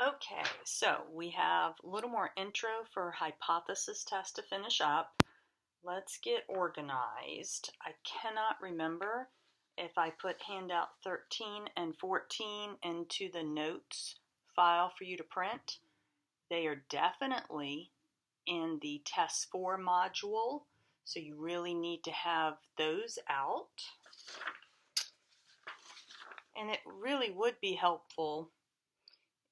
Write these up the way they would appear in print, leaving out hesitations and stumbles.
Okay, so we have a little more intro for hypothesis test to finish up. Let's get organized. I cannot remember if I put handout 13 and 14 into the notes file for you to print. They are definitely in the test 4 module, so you really need to have those out. And it really would be helpful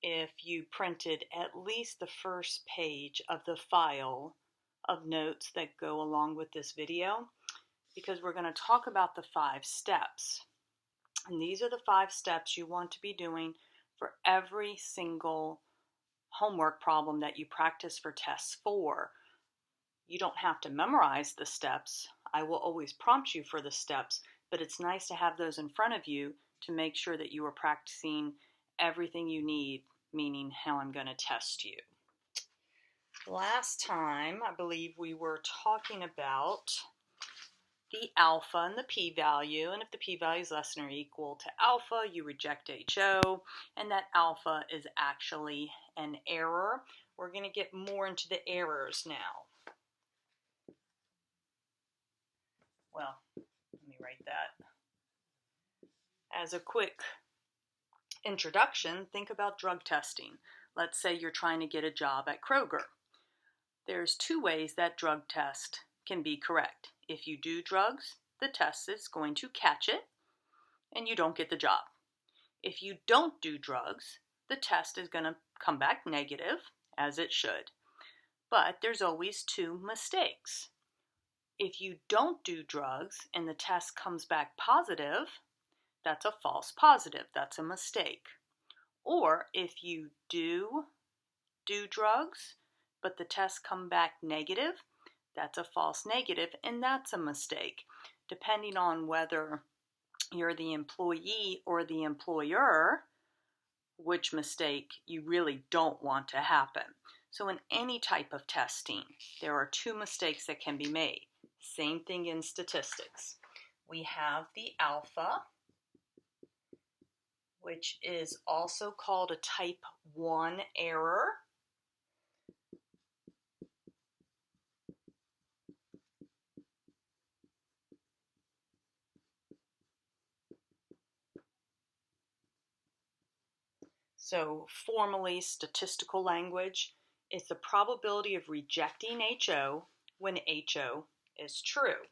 if you printed at least the first page of the file of notes that go along with this video, because we're going to talk about the 5 steps. And these are the 5 steps you want to be doing for every single homework problem that you practice for test 4. You don't have to memorize the steps. I will always prompt you for the steps, but it's nice to have those in front of you to make sure that you are practicing everything you need, meaning how I'm going to test you. Last time, I believe we were talking about the alpha and the p-value, and if the p-value is less than or equal to alpha, you reject HO, and that alpha is actually an error. We're going to get more into the errors now. Well, let me write that. As a quick introduction, think about drug testing. Let's say you're trying to get a job at Kroger. There's 2 ways that drug test can be correct. If you do drugs, the test is going to catch it and you don't get the job. If you don't do drugs, the test is going to come back negative, as it should. But there's always 2 mistakes. If you don't do drugs and the test comes back positive, that's a false positive. That's a mistake. Or if you do drugs, but the tests come back negative, that's a false negative, and that's a mistake. Depending on whether you're the employee or the employer, which mistake you really don't want to happen. So in any type of testing, there are 2 mistakes that can be made. Same thing in statistics. We have the alpha, which is also called a type 1 error. So formally, statistical language, it's the probability of rejecting HO when HO is true.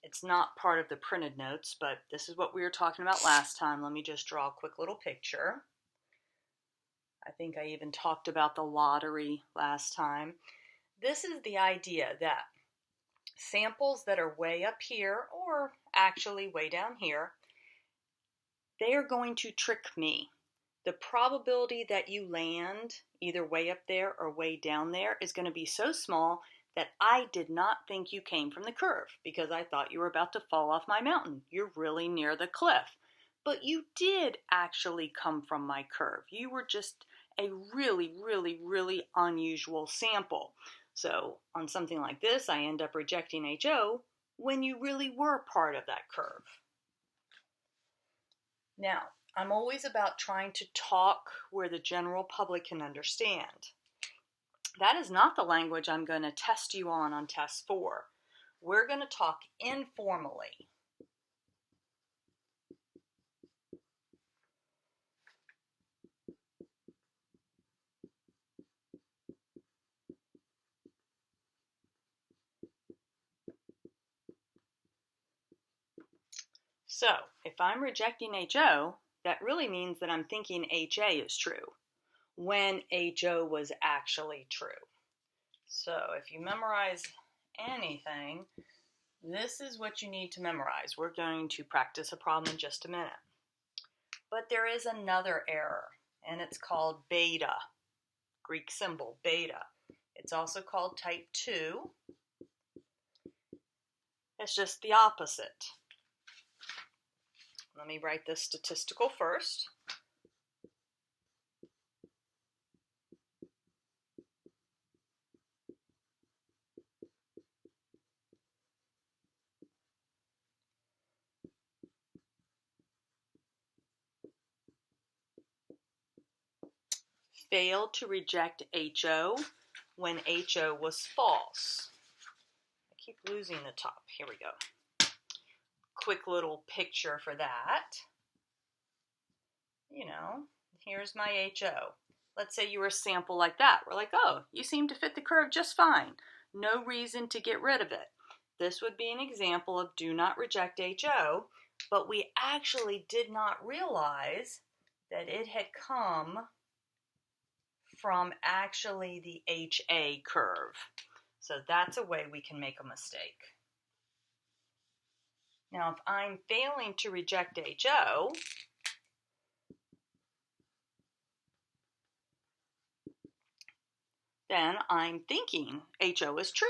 It's not part of the printed notes, but this is what we were talking about last time. Let me just draw a quick little picture. I think I even talked about the lottery last time. This is the idea that samples that are way up here, or actually way down here, they are going to trick me. The probability that you land either way up there or way down there is going to be so small that I did not think you came from the curve because I thought you were about to fall off my mountain. You're really near the cliff. But you did actually come from my curve. You were just a really, really, really unusual sample. So on something like this, I end up rejecting HO when you really were part of that curve. Now, I'm always about trying to talk where the general public can understand. That is not the language I'm going to test you on test 4. We're going to talk informally. So, if I'm rejecting HO, that really means that I'm thinking HA is true when HO was actually true. So, if you memorize anything, this is what you need to memorize. We're going to practice a problem in just a minute. But there is another error, and it's called beta, Greek symbol, beta. It's also called type 2. It's just the opposite. Let me write this statistical first. failed to reject HO when HO was false. I keep losing the top. Here we go. Quick little picture for that. You know, here's my HO. Let's say you were a sample like that. We're like, oh, you seem to fit the curve just fine. No reason to get rid of it. This would be an example of do not reject HO, but we actually did not realize that it had come from actually the HA curve. So that's a way we can make a mistake. Now, if I'm failing to reject HO, then I'm thinking HO is true.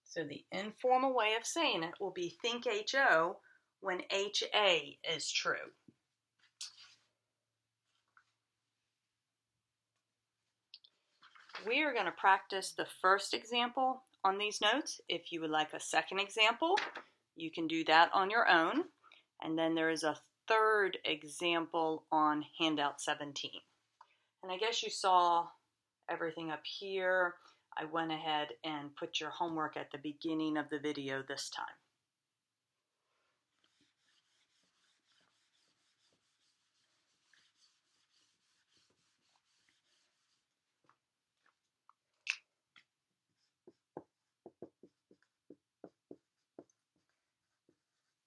So the informal way of saying it will be think HO when HA is true. We are going to practice the first example on these notes. If you would like a second example, you can do that on your own. And then there is a third example on handout 17. And I guess you saw everything up here. I went ahead and put your homework at the beginning of the video this time.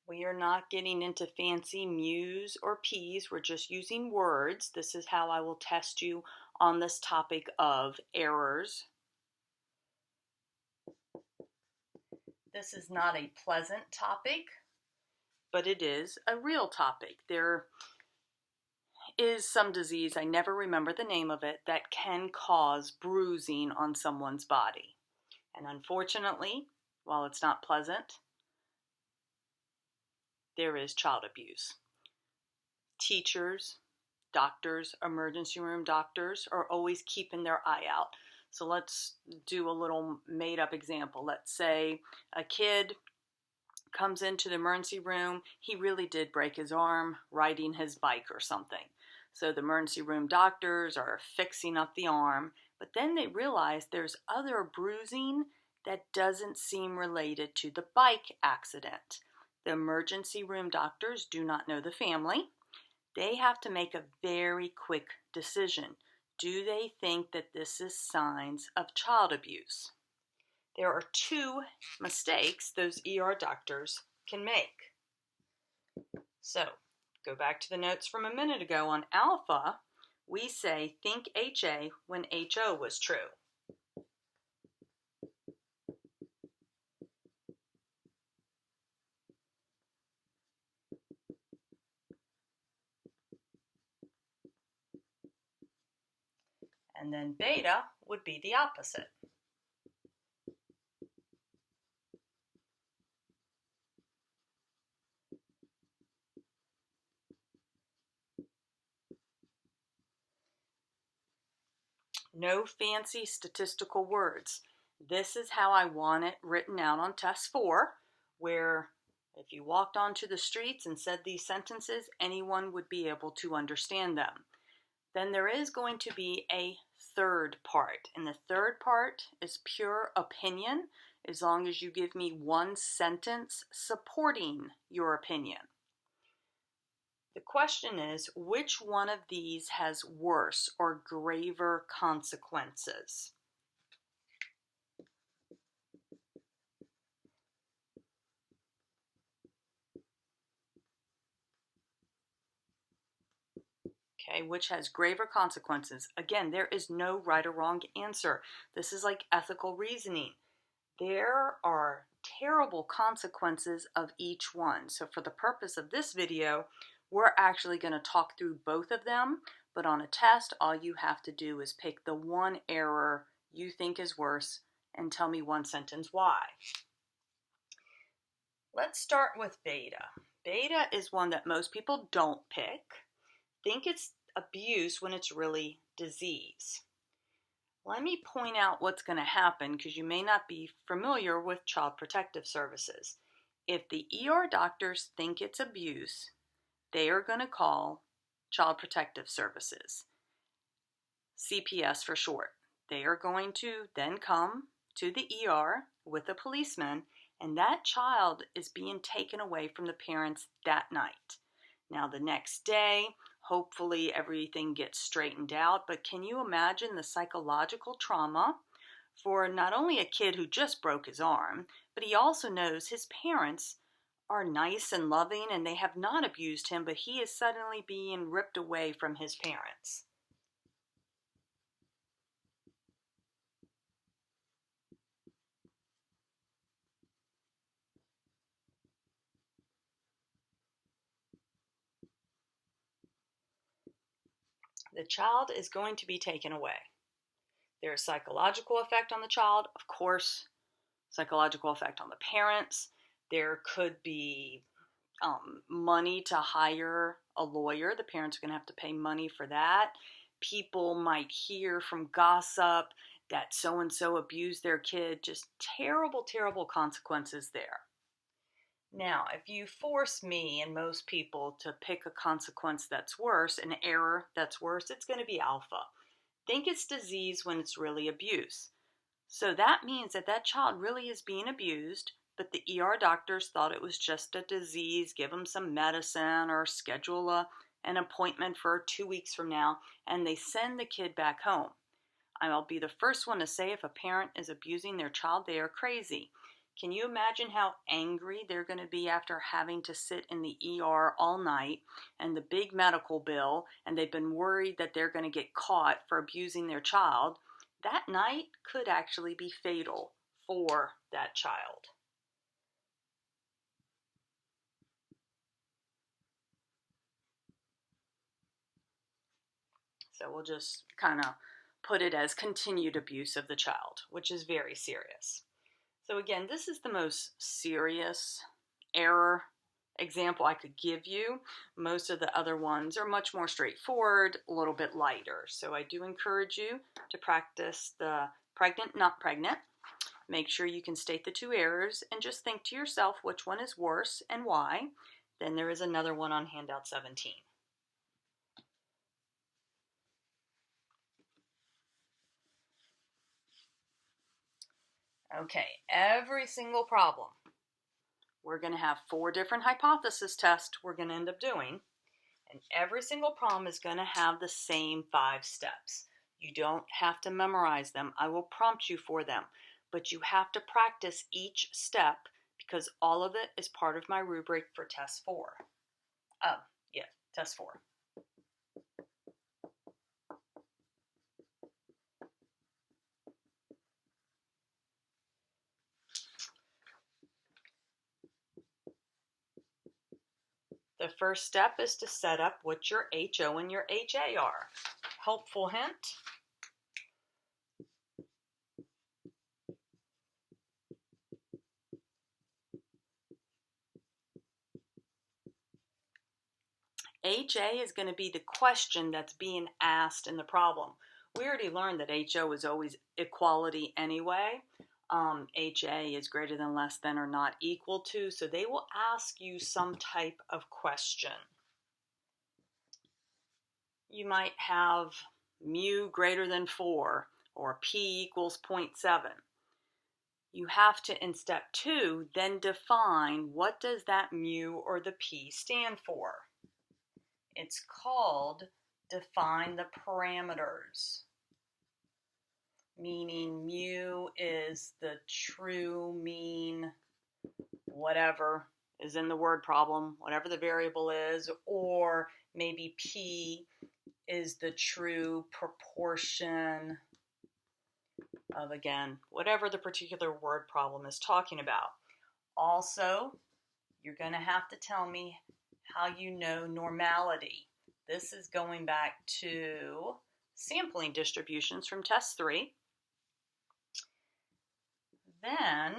We are not getting into fancy mu's or p's. We're just using words. This is how I will test you on this topic of errors. This is not a pleasant topic, but it is a real topic. There is some disease, I never remember the name of it, that can cause bruising on someone's body. And unfortunately, while it's not pleasant, there is child abuse. Teachers, doctors, emergency room doctors are always keeping their eye out. So let's do a little made-up example. Let's say a kid comes into the emergency room. He really did break his arm riding his bike or something. So the emergency room doctors are fixing up the arm, but then they realize there's other bruising that doesn't seem related to the bike accident. The emergency room doctors do not know the family. They have to make a very quick decision. Do they think that this is signs of child abuse? There are two mistakes those ER doctors can make. So, go back to the notes from a minute ago on alpha. We say think HA when HO was true. And then beta would be the opposite. No fancy statistical words. This is how I want it written out on test 4, where if you walked onto the streets and said these sentences, anyone would be able to understand them. Then there is going to be a third part, and the third part is pure opinion, as long as you give me one sentence supporting your opinion. The question is, which one of these has worse or graver consequences? Okay, which has graver consequences? Again, there is no right or wrong answer. This is like ethical reasoning. There are terrible consequences of each one. So for the purpose of this video, we're actually going to talk through both of them, but on a test, all you have to do is pick the one error you think is worse and tell me one sentence why. Let's start with beta. Beta is one that most people don't pick. Think it's abuse when it's really disease. Let me point out what's going to happen because you may not be familiar with Child Protective Services. If the ER doctors think it's abuse, they are going to call Child Protective Services, CPS for short. They are going to then come to the ER with a policeman, and that child is being taken away from the parents that night. Now, the next day, hopefully everything gets straightened out, but can you imagine the psychological trauma for not only a kid who just broke his arm, but he also knows his parents are nice and loving and they have not abused him, but he is suddenly being ripped away from his parents. The child is going to be taken away. There's psychological effect on the child, of course, psychological effect on the parents. There could be money to hire a lawyer. The parents are going to have to pay money for that. People might hear from gossip that so-and-so abused their kid. Just terrible, terrible consequences there. Now, if you force me and most people to pick a consequence that's worse, an error that's worse, it's going to be alpha. Think it's disease when it's really abuse. So that means that that child really is being abused, but the ER doctors thought it was just a disease, give them some medicine or schedule an appointment for 2 weeks from now, and they send the kid back home. I'll be the first one to say if a parent is abusing their child, they are crazy. Can you imagine how angry they're going to be after having to sit in the ER all night and the big medical bill, and they've been worried that they're going to get caught for abusing their child? That night could actually be fatal for that child. So we'll just kind of put it as continued abuse of the child, which is very serious. So again, this is the most serious error example I could give you. Most of the other ones are much more straightforward, a little bit lighter. So I do encourage you to practice the pregnant, not pregnant. Make sure you can state the two errors and just think to yourself which one is worse and why. Then there is another one on handout 17. Okay, every single problem, we're going to have 4 different hypothesis tests we're going to end up doing, and every single problem is going to have the same 5 steps. You don't have to memorize them. I will prompt you for them, but you have to practice each step because all of it is part of my rubric for test 4. Test 4. The first step is to set up what your HO and your HA are. Helpful hint. HA is going to be the question that's being asked in the problem. We already learned that HO is always equality anyway. HA is greater than, less than, or not equal to, so they will ask you some type of question. You might have mu greater than 4 or P equals 0.7. You have to, in step 2, then define what does that mu or the P stand for. It's called define the parameters, meaning mu is the true mean, whatever is in the word problem, whatever the variable is, or maybe P is the true proportion of, again, whatever the particular word problem is talking about. Also, you're going to have to tell me how you know normality. This is going back to sampling distributions from test 3. Then,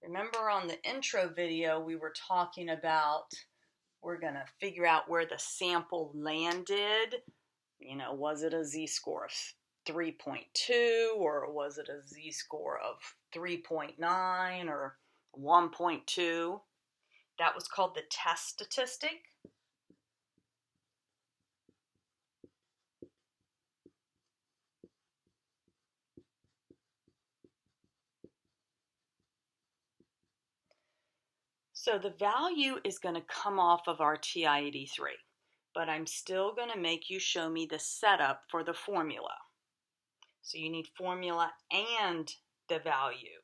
remember on the intro video we were talking about we're going to figure out where the sample landed. Was it a z-score of 3.2, or was it a z-score of 3.9 or 1.2? That was called the test statistic. So the value is going to come off of our TI-83, but I'm still going to make you show me the setup for the formula. So you need formula and the value.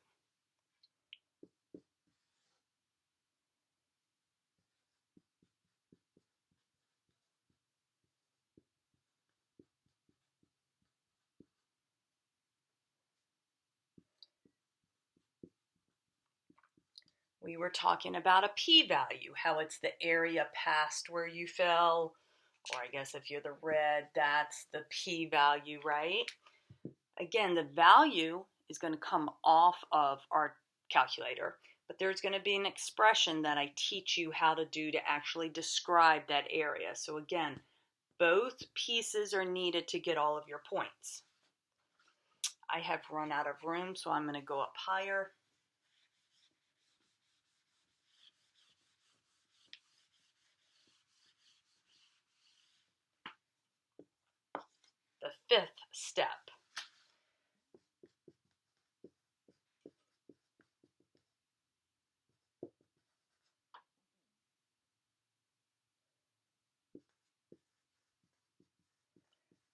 We were talking about a p-value, how it's the area past where you fell, or I guess if you're the red, that's the p-value, right? Again, the value is going to come off of our calculator, but there's going to be an expression that I teach you how to do to actually describe that area. So again, both pieces are needed to get all of your points. I have run out of room, so I'm going to go up higher. The fifth step.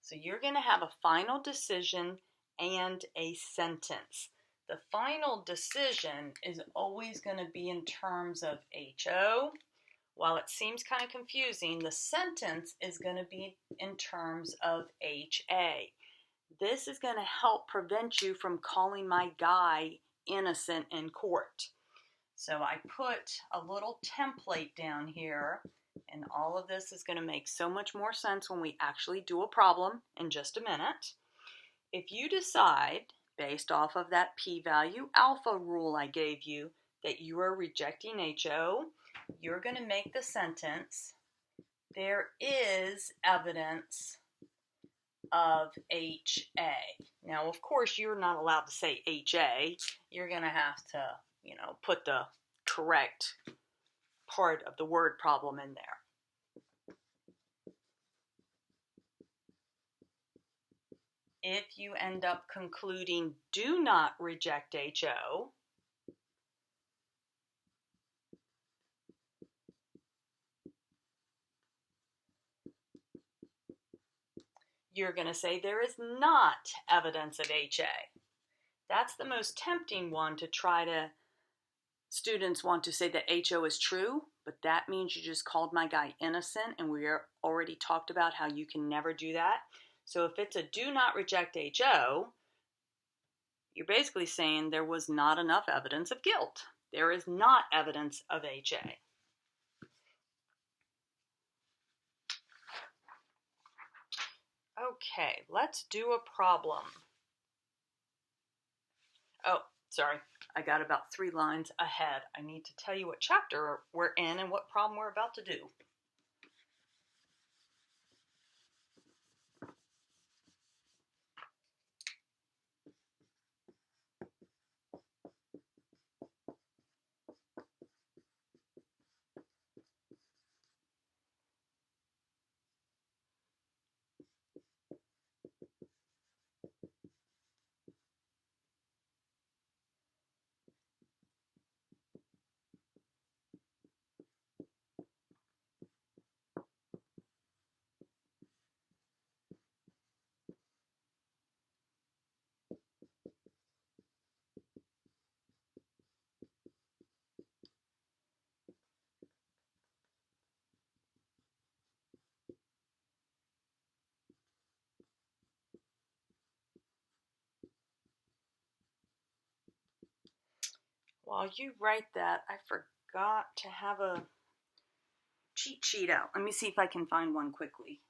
So you're going to have a final decision and a sentence. The final decision is always going to be in terms of HO. While it seems kind of confusing, the sentence is going to be in terms of HA. This is going to help prevent you from calling my guy innocent in court. So I put a little template down here, and all of this is going to make so much more sense when we actually do a problem in just a minute. If you decide, based off of that p-value alpha rule I gave you, that you are rejecting HO, you're going to make the sentence, there is evidence of HA. Now, of course, you're not allowed to say HA. You're going to have to, put the correct part of the word problem in there. If you end up concluding do not reject HO, you're going to say there is not evidence of HA. That's the most tempting one to try to, students want to say that HO is true, but that means you just called my guy innocent, and we already talked about how you can never do that. So if it's a do not reject HO, you're basically saying there was not enough evidence of guilt. There is not evidence of HA. Okay, let's do a problem. Oh, sorry, I got about 3 lines ahead. I need to tell you what chapter we're in and what problem we're about to do. While you write that, I forgot to have a cheat sheet out. Let me see if I can find one quickly.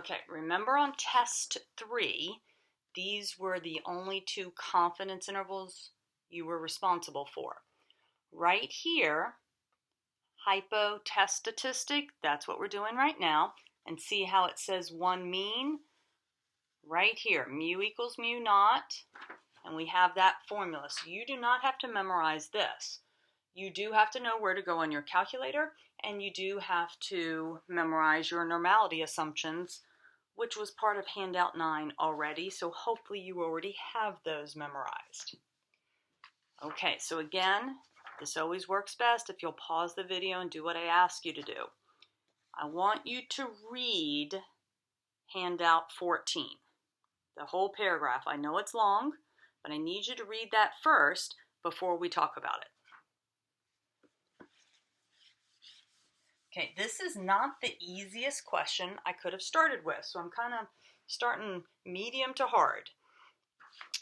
Okay, remember on test 3, these were the only 2 confidence intervals you were responsible for. Right here, hypo test statistic, that's what we're doing right now. And see how it says 1 mean? Right here, mu equals mu naught. And we have that formula. So you do not have to memorize this. You do have to know where to go on your calculator, and you do have to memorize your normality assumptions, which was part of handout 9 already, so hopefully you already have those memorized. Okay, so again, this always works best if you'll pause the video and do what I ask you to do. I want you to read handout 14, the whole paragraph. I know it's long, but I need you to read that first before we talk about it. Okay, this is not the easiest question I could have started with, so I'm kind of starting medium to hard.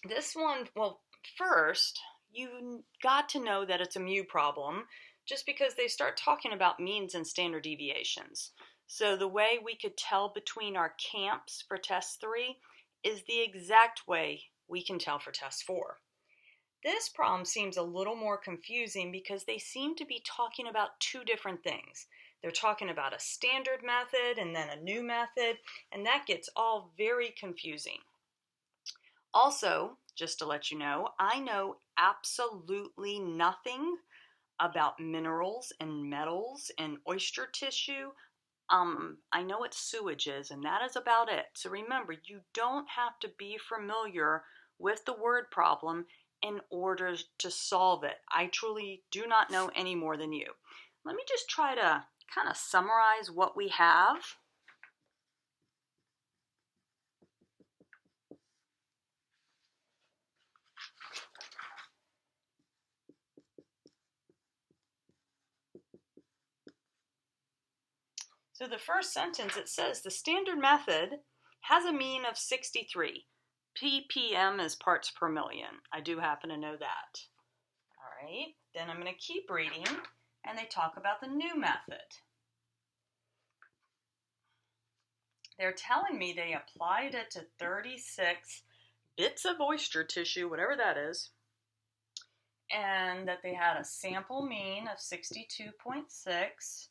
This one, well, first, you got to know that it's a mu problem just because they start talking about means and standard deviations. So the way we could tell between our camps for test 3 is the exact way we can tell for test 4. This problem seems a little more confusing because they seem to be talking about 2 different things. They're talking about a standard method and then a new method, and that gets all very confusing. Also, just to let you know, I know absolutely nothing about minerals and metals and oyster tissue. I know what sewage is, and that is about it. So remember, you don't have to be familiar with the word problem in order to solve it. I truly do not know any more than you. Let me just try to kind of summarize what we have. So the first sentence, it says the standard method has a mean of 63. ppm is parts per million. I do happen to know that. All right, then I'm going to keep reading, and they talk about the new method. They're telling me they applied it to 36 bits of oyster tissue, whatever that is, and that they had a sample mean of 62.6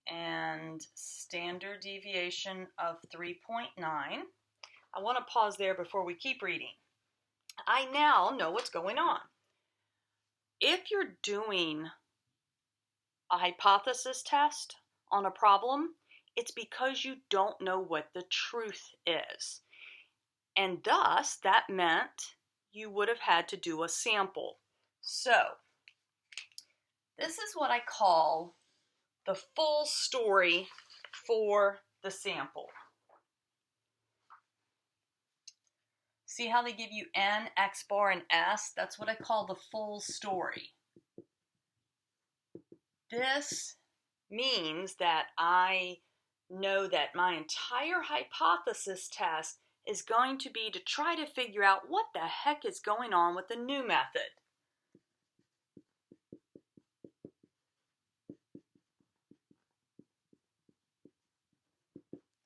and standard deviation of 3.9. I want to pause there before we keep reading. I now know what's going on. If you're doing a hypothesis test on a problem, it's because you don't know what the truth is. And thus, that meant you would have had to do a sample. So, this is what I call the full story for the sample. See how they give you N, X bar, and S? That's what I call the full story. This means that I know that my entire hypothesis test is going to be to try to figure out what the heck is going on with the new method.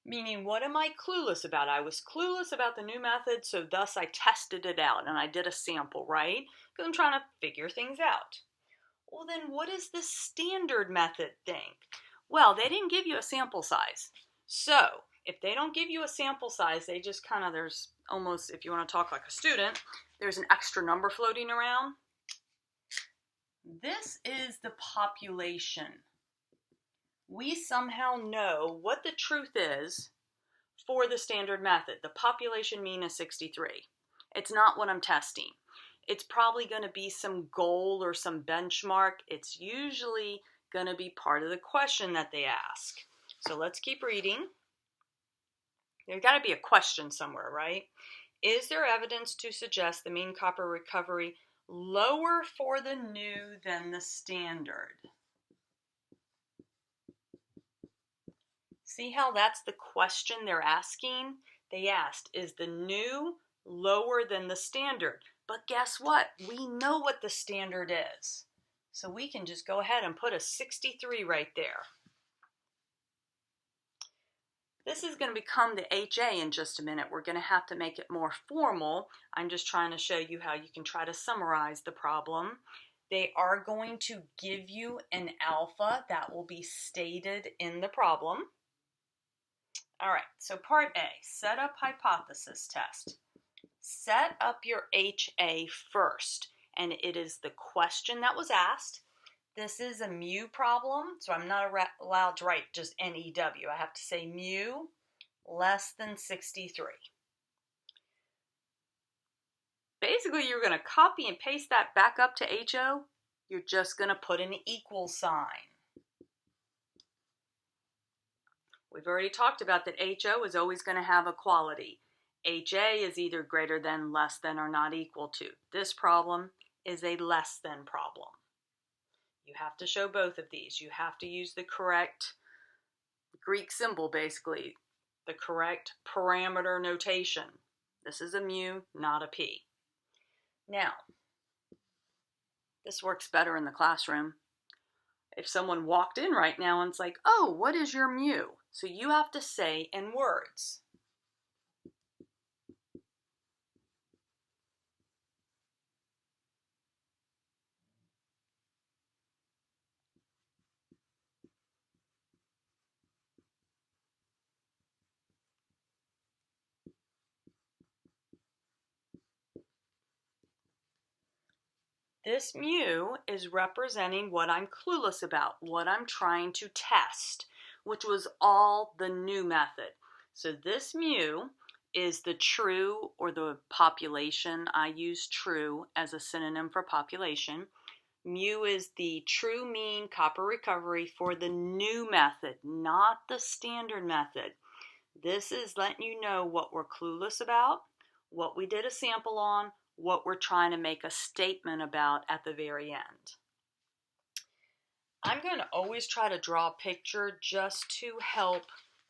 Meaning, what am I clueless about? I was clueless about the new method, so thus I tested it out and I did a sample, right? Because I'm trying to figure things out. Well, then what is the standard method thing? Well, they didn't give you a sample size. So, if they don't give you a sample size, they just kind of, there's almost, if you want to talk like a student, there's an extra number floating around. This is the population. We somehow know what the truth is for the standard method. The population mean is 63. It's not what I'm testing. It's probably going to be some goal or some benchmark. It's usually going to be part of the question that they ask. So let's keep reading. There's got to be a question somewhere, right? Is there evidence to suggest the mean copper recovery lower for the new than the standard? See how that's the question they're asking? They asked, is the new lower than the standard? But guess what? We know what the standard is. So we can just go ahead and put a 63 right there. This is going to become the HA in just a minute. We're going to have to make it more formal. I'm just trying to show you how you can try to summarize the problem. They are going to give you an alpha that will be stated in the problem. All right, so part A, set up hypothesis test. Set up your HA first, and it is the question that was asked. This is a mu problem, so I'm not allowed to write just NEW. I have to say mu less than 63. Basically, you're going to copy and paste that back up to HO. You're just going to put an equal sign. We've already talked about that HO is always going to have a quality. HA is either greater than, less than, or not equal to. This problem is a less than problem. You have to show both of these. You have to use the correct Greek symbol, basically, the correct parameter notation. This is a mu, not a p. Now, this works better in the classroom. If someone walked in right now and it's like, oh, what is your mu? So you have to say in words. This mu is representing what I'm clueless about, what I'm trying to test, which was all the new method. So this mu is the true, or the population. I use true as a synonym for population. Mu is the true mean copper recovery for the new method, not the standard method. This is letting you know what we're clueless about, what we did a sample on, what we're trying to make a statement about at the very end. I'm going to always try to draw a picture just to help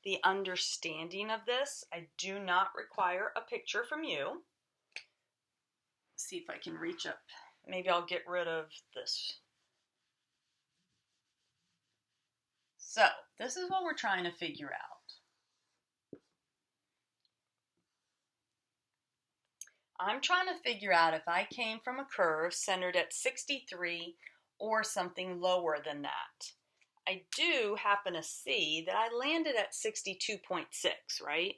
the understanding of this. I do not require a picture from you. Let's see if I can reach up. Maybe I'll get rid of this. So, this is what we're trying to figure out. I'm trying to figure out if I came from a curve centered at 63 or something lower than that. I do happen to see that I landed at 62.6, right?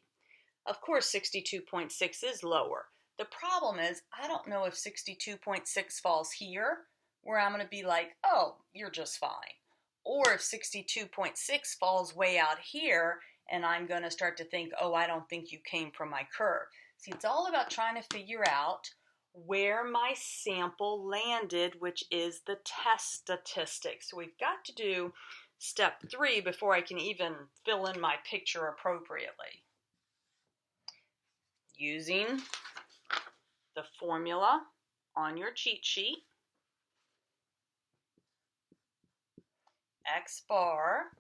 Of course, 62.6 is lower. The problem is, I don't know if 62.6 falls here, where I'm going to be like, oh, you're just fine. Or if 62.6 falls way out here, and I'm going to start to think, oh, I don't think you came from my curve. See, it's all about trying to figure out where my sample landed, which is the test statistics. So we've got to do step 3 before I can even fill in my picture appropriately. Using the formula on your cheat sheet, x bar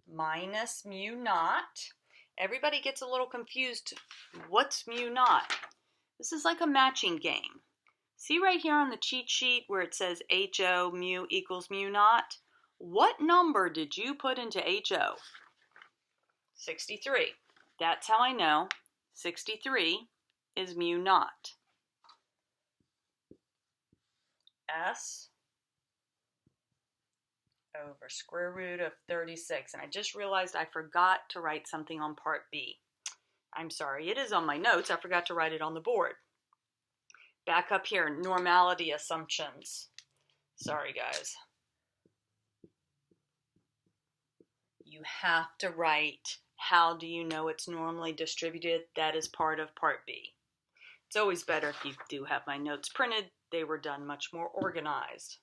minus mu naught. Everybody gets a little confused. What's mu naught? This is like a matching game. See right here on the cheat sheet where it says HO mu equals mu naught? What number did you put into HO? 63. That's how I know 63 is mu naught. S over square root of 36. And I just realized I forgot to write something on part B. I'm sorry, it is on my notes. I forgot to write it on the board. Back up here, normality assumptions. Sorry, guys. You have to write, how do you know it's normally distributed? That is part of part B. It's always better if you do have my notes printed. They were done much more organized.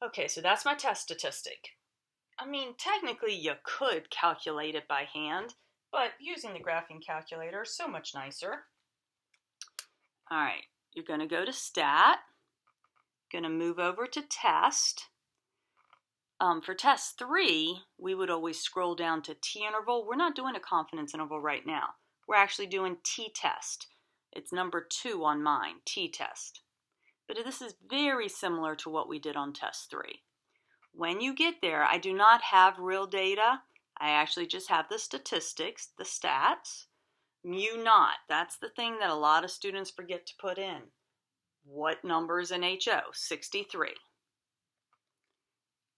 Okay, so that's my test statistic. I mean, technically you could calculate it by hand, but using the graphing calculator is so much nicer. All right, you're going to go to stat, going to move over to test. For test 3, we would always scroll down to t-interval. We're not doing a confidence interval right now. We're actually doing t-test. It's number 2 on mine, t-test. But this is very similar to what we did on test 3. When you get there, I do not have real data. I actually just have the statistics, the stats. Mu naught, that's the thing that a lot of students forget to put in. What number is in HO? 63.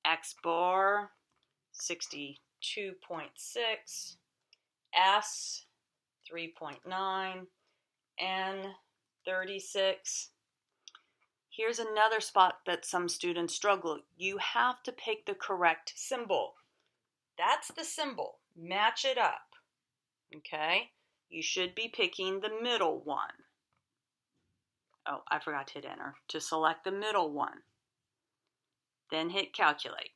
X bar, 62.6. S, 3.9. N, 36. Here's another spot that some students struggle. You have to pick the correct symbol. That's the symbol. Match it up. Okay? You should be picking the middle one. Oh, I forgot to hit enter. To select the middle one. Then hit calculate.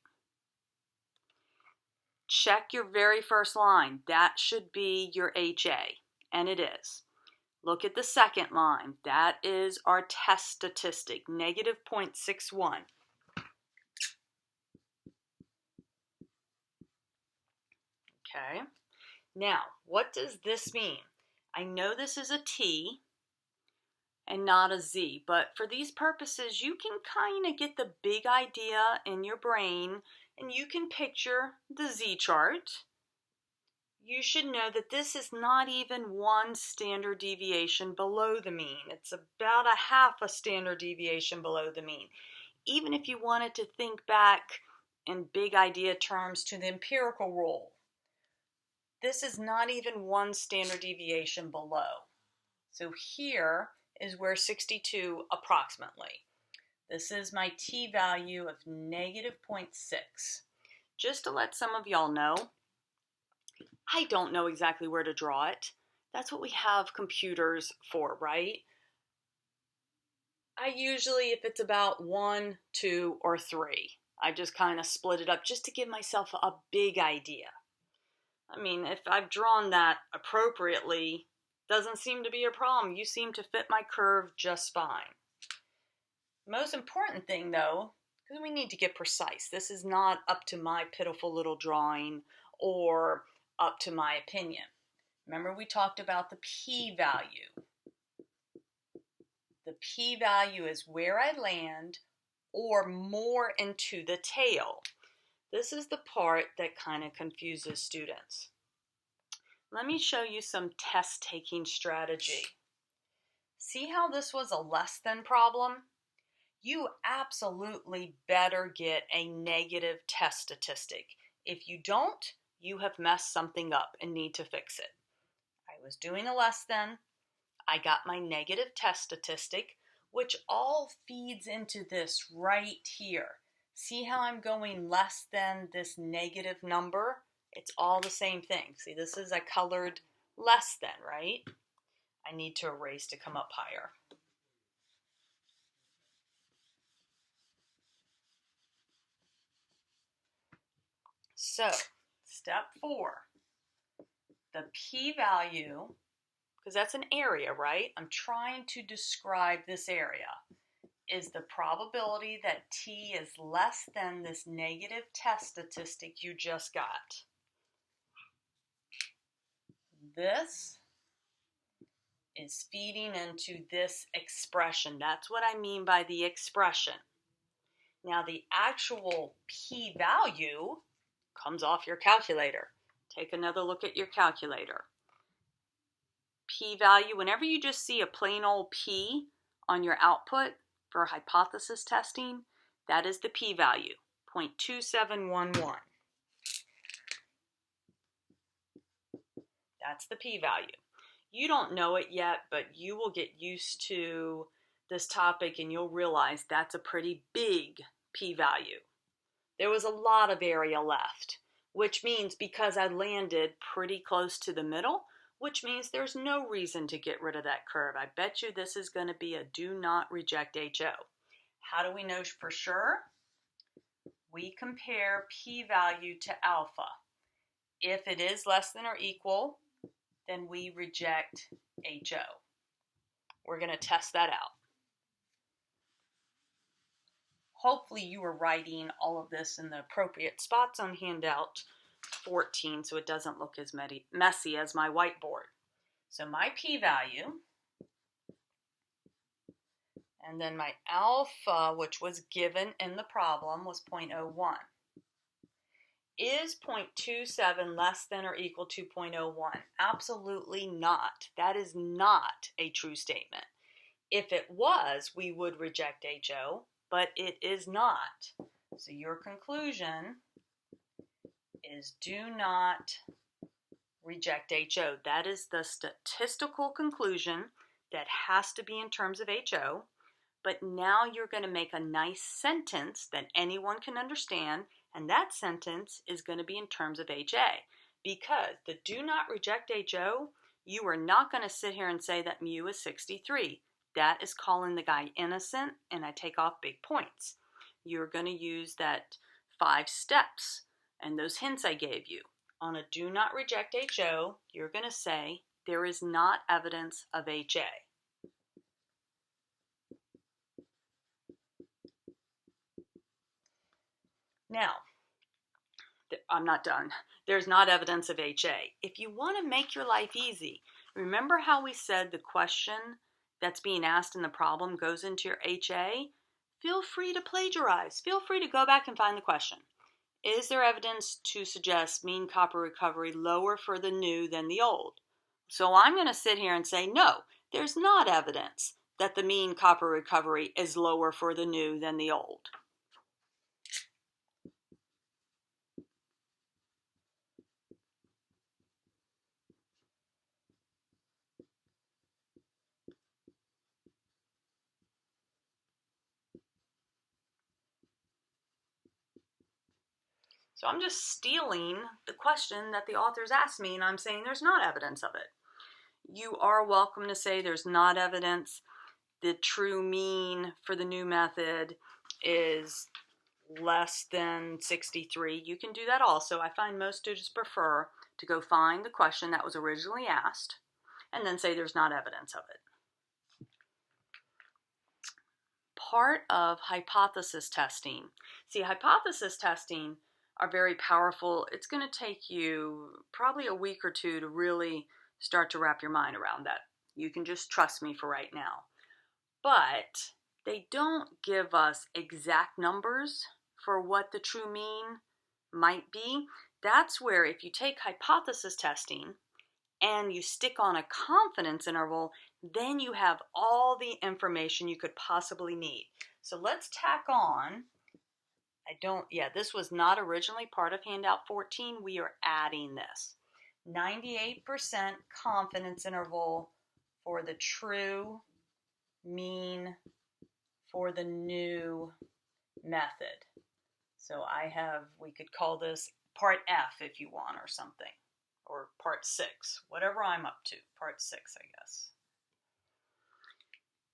Check your very first line. That should be your HA, and it is. Look at the second line. That is our test statistic, negative 0.61. Okay. Now, what does this mean? I know this is a T and not a Z, but for these purposes, you can kind of get the big idea in your brain, and you can picture the Z chart. You should know that this is not even one standard deviation below the mean. It's about a half a standard deviation below the mean. Even if you wanted to think back in big idea terms to the empirical rule, this is not even one standard deviation below. So here is where 62 approximately. This is my t-value of negative 0.6. Just to let some of y'all know, I don't know exactly where to draw it. That's what we have computers for, right? I usually, if it's about 1, 2, or 3, I just kind of split it up just to give myself a big idea. I mean, if I've drawn that appropriately, doesn't seem to be a problem. You seem to fit my curve just fine. Most important thing though, because we need to get precise. This is not up to my pitiful little drawing or up to my opinion. Remember we talked about the p-value. The p-value is where I land or more into the tail. This is the part that kind of confuses students. Let me show you some test-taking strategy. See how this was a less than problem? You absolutely better get a negative test statistic. If you don't, you have messed something up and need to fix it. I was doing a less than. I got my negative test statistic, which all feeds into this right here. See how I'm going less than this negative number? It's all the same thing. See, this is a colored less than, right? I need to erase to come up higher. So, step 4. The p-value, because that's an area, right? I'm trying to describe this area, is the probability that t is less than this negative test statistic you just got. This is feeding into this expression. That's what I mean by the expression. Now the actual p-value comes off your calculator. Take another look at your calculator. P-value, whenever you just see a plain old p on your output for hypothesis testing, that is the p-value, 0.2711. That's the p-value. You don't know it yet, but you will get used to this topic and you'll realize that's a pretty big p-value. There was a lot of area left, which means because I landed pretty close to the middle, which means there's no reason to get rid of that curve. I bet you this is going to be a do not reject HO. How do we know for sure? We compare p-value to alpha. If it is less than or equal, then we reject HO. We're going to test that out. Hopefully you are writing all of this in the appropriate spots on handout 14 so it doesn't look as messy as my whiteboard. So my p-value, and then my alpha, which was given in the problem, was 0.01. Is 0.27 less than or equal to 0.01? Absolutely not. That is not a true statement. If it was, we would reject HO, but it is not. So your conclusion is do not reject HO. That is the statistical conclusion that has to be in terms of HO. But now you're going to make a nice sentence that anyone can understand, and that sentence is going to be in terms of HA. Because the do not reject HO, you are not going to sit here and say that mu is 63. That is calling the guy innocent, and I take off big points. You're going to use that 5 steps and those hints I gave you. On a do not reject HO, you're going to say there is not evidence of HA. Now, I'm not done. There's not evidence of HA. If you want to make your life easy, remember how we said the question that's being asked in the problem goes into your HA? Feel free to plagiarize. Feel free to go back and find the question. Is there evidence to suggest mean copper recovery lower for the new than the old? So I'm going to sit here and say, no, there's not evidence that the mean copper recovery is lower for the new than the old. So I'm just stealing the question that the authors asked me, and I'm saying there's not evidence of it. You are welcome to say there's not evidence. The true mean for the new method is less than 63. You can do that also. I find most students prefer to go find the question that was originally asked and then say there's not evidence of it. Part of hypothesis testing. See, hypothesis testing are very powerful. It's going to take you probably a week or two to really start to wrap your mind around that. You can just trust me for right now. But they don't give us exact numbers for what the true mean might be. That's where if you take hypothesis testing and you stick on a confidence interval, then you have all the information you could possibly need. So let's tack on. This was not originally part of handout 14. We are adding this. 98% confidence interval for the true mean for the new method. So we could call this part F if you want or something, or part 6, whatever I'm up to, part 6, I guess.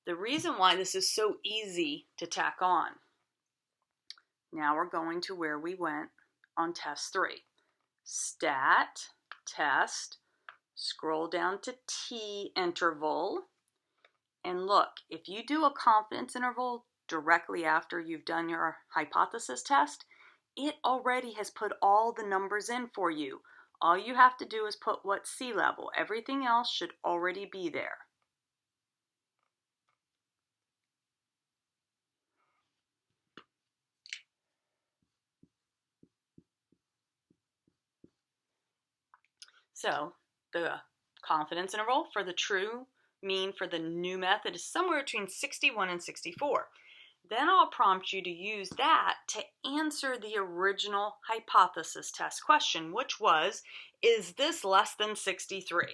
The reason why this is so easy to tack on, now we're going to where we went on test 3. Stat, test, scroll down to T interval, and look, if you do a confidence interval directly after you've done your hypothesis test, it already has put all the numbers in for you. All you have to do is put what sea level. Everything else should already be there. So the confidence interval for the true mean for the new method is somewhere between 61 and 64. Then I'll prompt you to use that to answer the original hypothesis test question, which was, is this less than 63?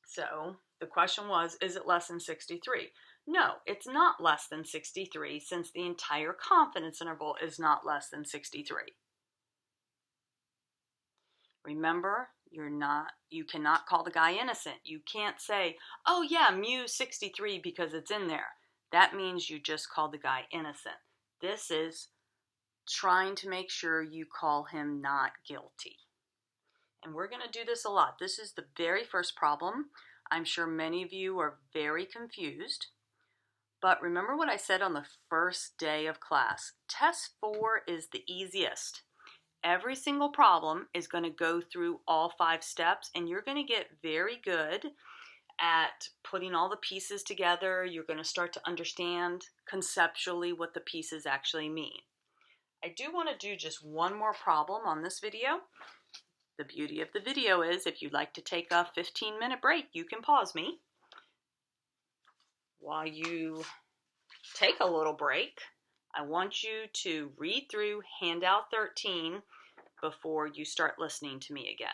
So the question was, is it less than 63? No, it's not less than 63 since the entire confidence interval is not less than 63. Remember, you cannot call the guy innocent. You can't say, oh yeah, mu 63 because it's in there. That means you just called the guy innocent. This is trying to make sure you call him not guilty. And we're going to do this a lot. This is the very first problem. I'm sure many of you are very confused. But remember what I said on the first day of class. Test 4 is the easiest. Every single problem is going to go through all 5 steps, and you're going to get very good at putting all the pieces together. You're going to start to understand conceptually what the pieces actually mean. I do want to do just one more problem on this video. The beauty of the video is if you'd like to take a 15-minute break, you can pause me. While you take a little break, I want you to read through handout 13 before you start listening to me again.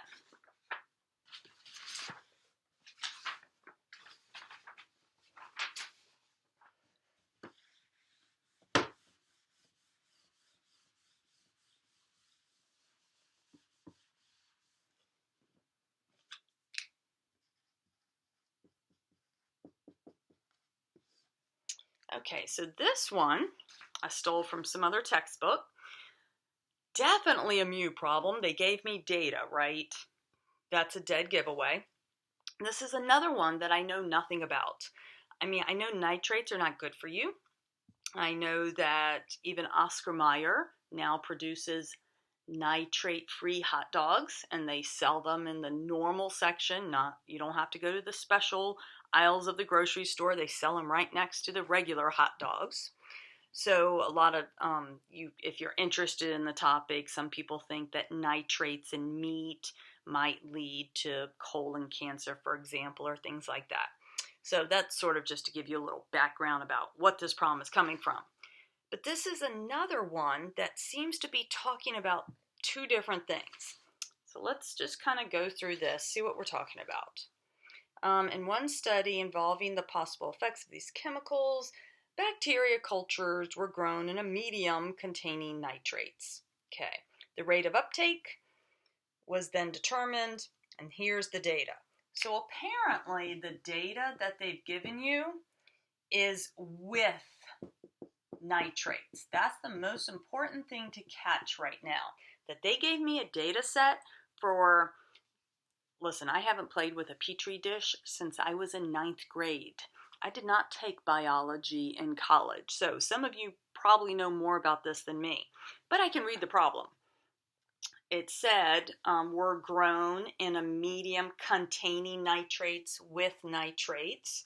Okay, so this one I stole from some other textbook. Definitely a mu problem. They gave me data, right? That's a dead giveaway. This is another one that I know nothing about. I mean, I know nitrates are not good for you. I know that even Oscar Mayer now produces nitrate-free hot dogs, and they sell them in the normal section. You don't have to go to the special aisles of the grocery store. They sell them right next to the regular hot dogs. So a lot of if you're interested in the topic, some people think that nitrates in meat might lead to colon cancer, for example, or things like that. So that's sort of just to give you a little background about what this problem is coming from. But this is another one that seems to be talking about two different things. So let's just kind of go through this, see what we're talking about. In one study involving the possible effects of these chemicals, bacteria cultures were grown in a medium containing nitrates. Okay, the rate of uptake was then determined, and here's the data. So apparently the data that they've given you is with nitrates. That's the most important thing to catch right now. That they gave me a data set for, listen, I haven't played with a petri dish since I was in 9th grade. I did not take biology in college, so some of you probably know more about this than me, but I can read the problem. It said were grown in a medium containing nitrates with nitrates,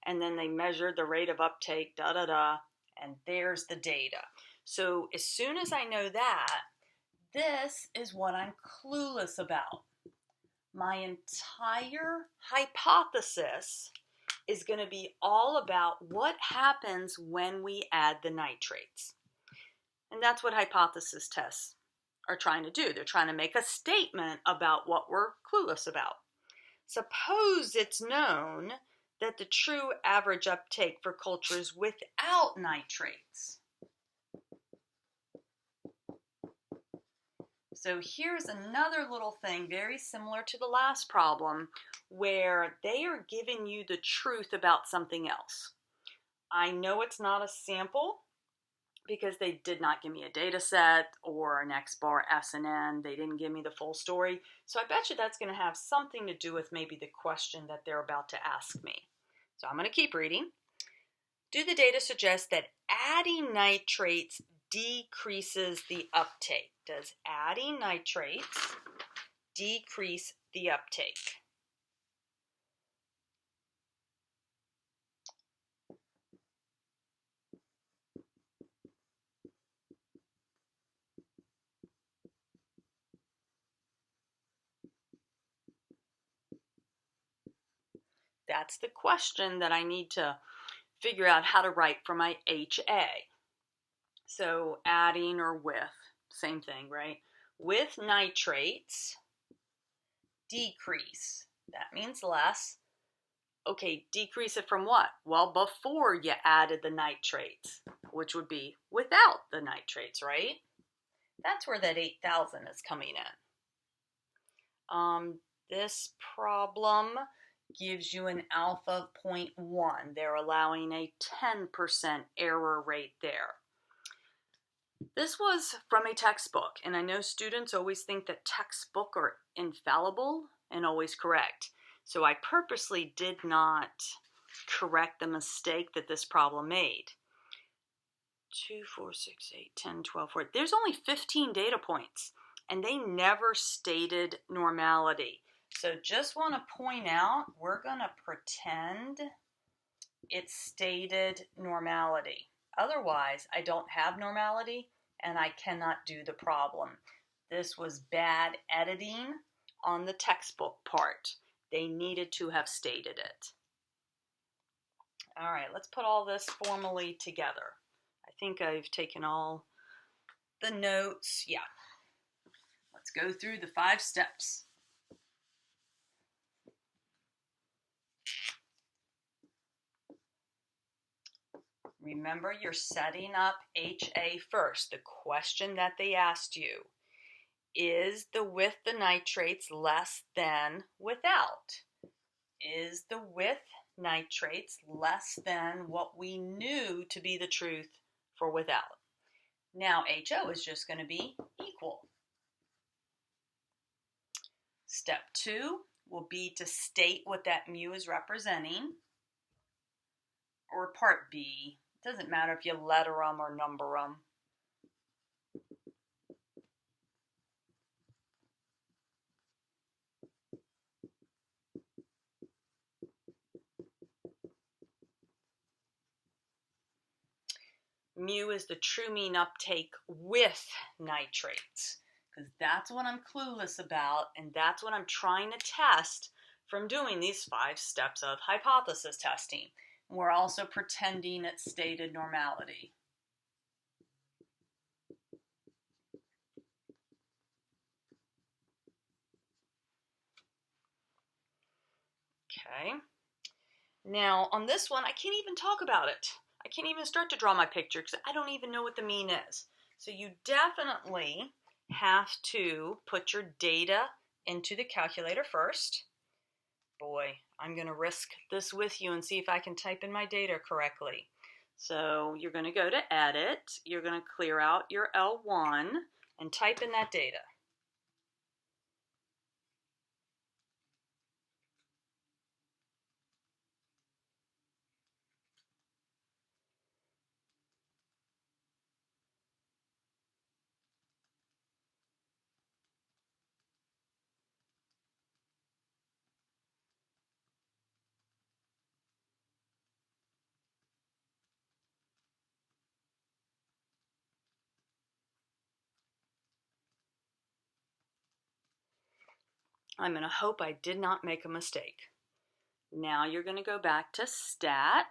and then they measured the rate of uptake, and there's the data. So as soon as I know that, this is what I'm clueless about. My entire hypothesis is going to be all about what happens when we add the nitrates. And that's what hypothesis tests are trying to do. They're trying to make a statement about what we're clueless about. Suppose it's known that the true average uptake for cultures without nitrates. So here's another little thing very similar to the last problem where they are giving you the truth about something else. I know it's not a sample because they did not give me a data set or an X-bar SNN. They didn't give me the full story. So I bet you that's going to have something to do with maybe the question that they're about to ask me. So I'm going to keep reading. Do the data suggest that adding nitrates decreases the uptake? Does adding nitrates decrease the uptake? That's the question that I need to figure out how to write for my HA. So adding or with, same thing, right? With nitrates, decrease. That means less. Okay, decrease it from what? Well, before you added the nitrates, which would be without the nitrates, right? That's where that 8,000 is coming in. This problem gives you an alpha of 0.1. They're allowing a 10% error rate there. This was from a textbook, and I know students always think that textbooks are infallible and always correct. So I purposely did not correct the mistake that this problem made. 2, 4, 6, 8, 10, 12, 14. There's only 15 data points, and they never stated normality. So just want to point out, we're going to pretend it stated normality. Otherwise, I don't have normality, and I cannot do the problem. This was bad editing on the textbook part. They needed to have stated it. All right, let's put all this formally together. I think I've taken all the notes. Yeah. Let's go through the 5 steps. Remember, you're setting up HA first. The question that they asked you, is the with the nitrates less than without? Is the with nitrates less than what we knew to be the truth for without? Now HO is just going to be equal. Step 2 will be to state what that mu is representing. Or part B, it doesn't matter if you letter them or number them. Mu is the true mean uptake with nitrates, because that's what I'm clueless about, and that's what I'm trying to test from doing these 5 steps of hypothesis testing. We're also pretending it stated normality. Okay. Now, on this one, I can't even talk about it. I can't even start to draw my picture because I don't even know what the mean is. So you definitely have to put your data into the calculator first. Boy, I'm going to risk this with you and see if I can type in my data correctly. So you're going to go to Edit. You're going to clear out your L1 and type in that data. I'm going to hope I did not make a mistake. Now you're going to go back to Stat,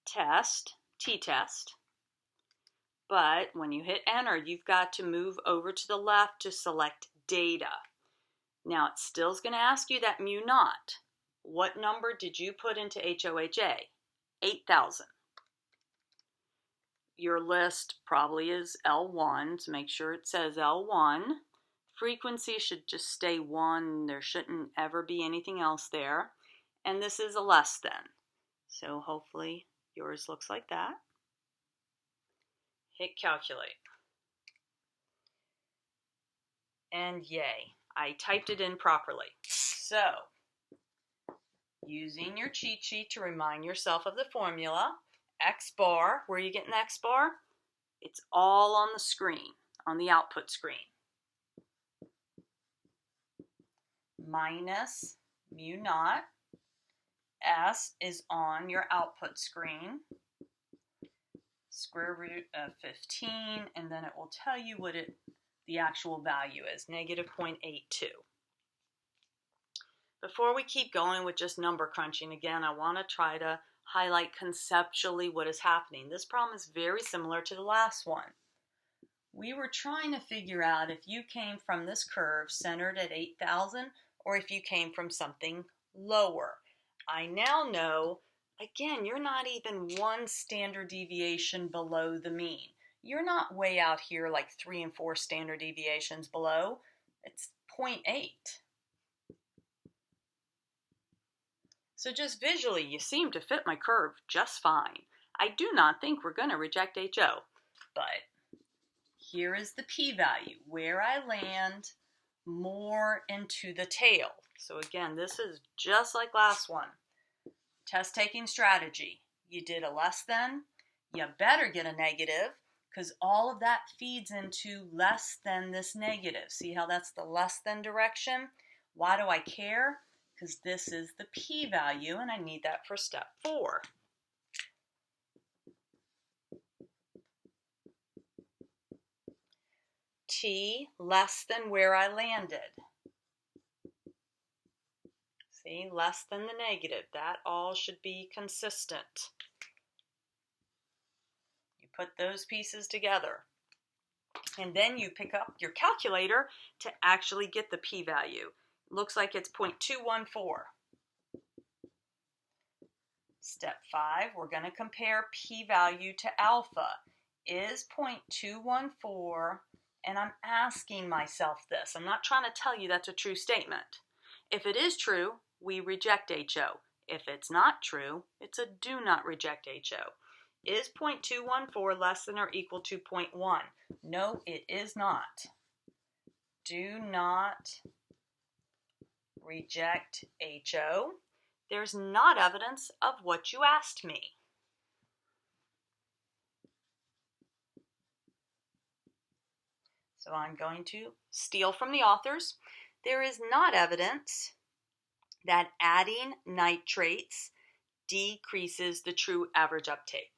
Test, T-Test. But when you hit Enter, you've got to move over to the left to select Data. Now it still is going to ask you that mu naught. What number did you put into HOHA? 8,000. Your list probably is L1, so make sure it says L1. Frequency should just stay 1. There shouldn't ever be anything else there. And this is a less than. So hopefully yours looks like that. Hit calculate. And yay, I typed it in properly. So, using your cheat sheet to remind yourself of the formula, X bar, where are you getting the X bar? It's all on the screen, on the output screen. Minus mu naught. S is on your output screen. Square root of 15, and then it will tell you what the actual value is, negative 0.82. Before we keep going with just number crunching, again, I want to try to highlight conceptually what is happening. This problem is very similar to the last one. We were trying to figure out if you came from this curve centered at 8,000 or if you came from something lower. I now know, again, you're not even 1 standard deviation below the mean. You're not way out here like 3 and 4 standard deviations below. It's 0.8. So just visually, you seem to fit my curve just fine. I do not think we're going to reject HO, but here is the p-value, where I land more into the tail. So again, this is just like last one. Test taking strategy. You did a less than, you better get a negative, because all of that feeds into less than this negative. See how that's the less than direction? Why do I care? Because this is the p-value, and I need that for step 4. T less than where I landed. See, less than the negative. That all should be consistent. You put those pieces together. And then you pick up your calculator to actually get the p-value. Looks like it's 0.214. Step 5, we're going to compare p-value to alpha. Is 0.214, and I'm asking myself this. I'm not trying to tell you that's a true statement. If it is true, we reject HO. If it's not true, it's a do not reject HO. Is 0.214 less than or equal to 0.1? No, it is not. Do not reject HO. There's not evidence of what you asked me. So I'm going to steal from the authors. There is not evidence that adding nitrates decreases the true average uptake.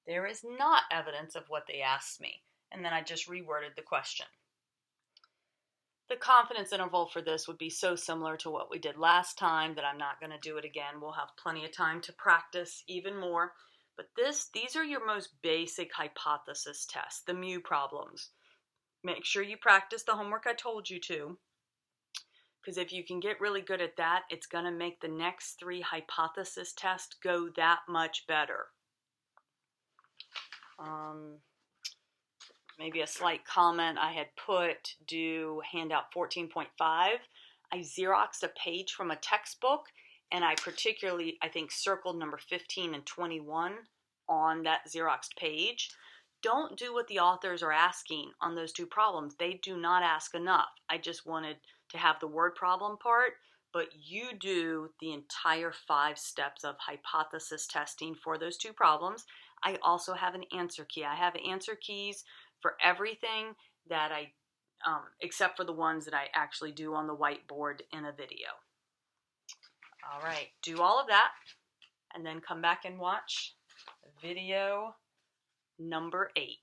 There is not evidence of what they asked me. And then I just reworded the question. The confidence interval for this would be so similar to what we did last time that I'm not going to do it again. We'll have plenty of time to practice even more. But these are your most basic hypothesis tests, the mu problems. Make sure you practice the homework I told you to, because if you can get really good at that, it's going to make the next 3 hypothesis tests go that much better. Maybe a slight comment I had put, do handout 14.5. I Xeroxed a page from a textbook, and I particularly, I think, circled number 15 and 21 on that Xeroxed page. Don't do what the authors are asking on those 2 problems. They do not ask enough. I just wanted to have the word problem part, but you do the entire 5 steps of hypothesis testing for those 2 problems. I also have an answer key. I have answer keys for everything that I, except for the ones that I actually do on the whiteboard in a video. All right, do all of that, and then come back and watch video number 8.